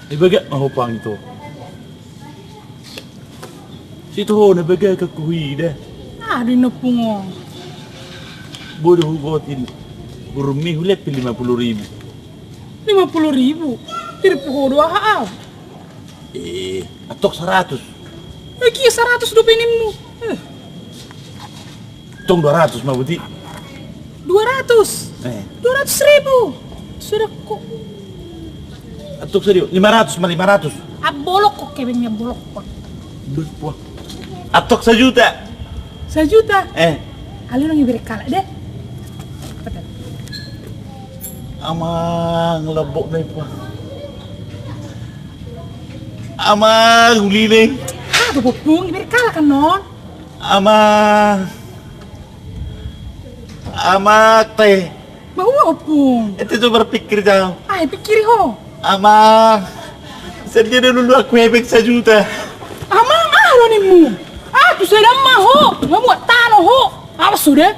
Ibaga mahupang itu. Situ ho na baga kakuhi dah. Ada napungo. Bodoh hugotin. Burumi hulep 50.000. 50.000. Tidak puho dua haam. Atok 100. Lagi 100 dopenimu. Tong 200 mah buti. 200. 200.000. Sudah kok. Atok serius 500 mah 500. Bolok kok kebengnya bolok kok. Berpuah. Atok 1 juta. 1 juta. Ali orang beri kalah deh. Amang lebok na pa. Amang huliling. Bupung beri kalah kan non. Amang teh. Bawa opung. Itu tuh berpikir jauh. Pikir ho. Amang. Saja dulu aku hebek 1 juta. Amang lo nih mu. Tuh sudah mah ho. Nggak mau tanah ho. Apa sudah?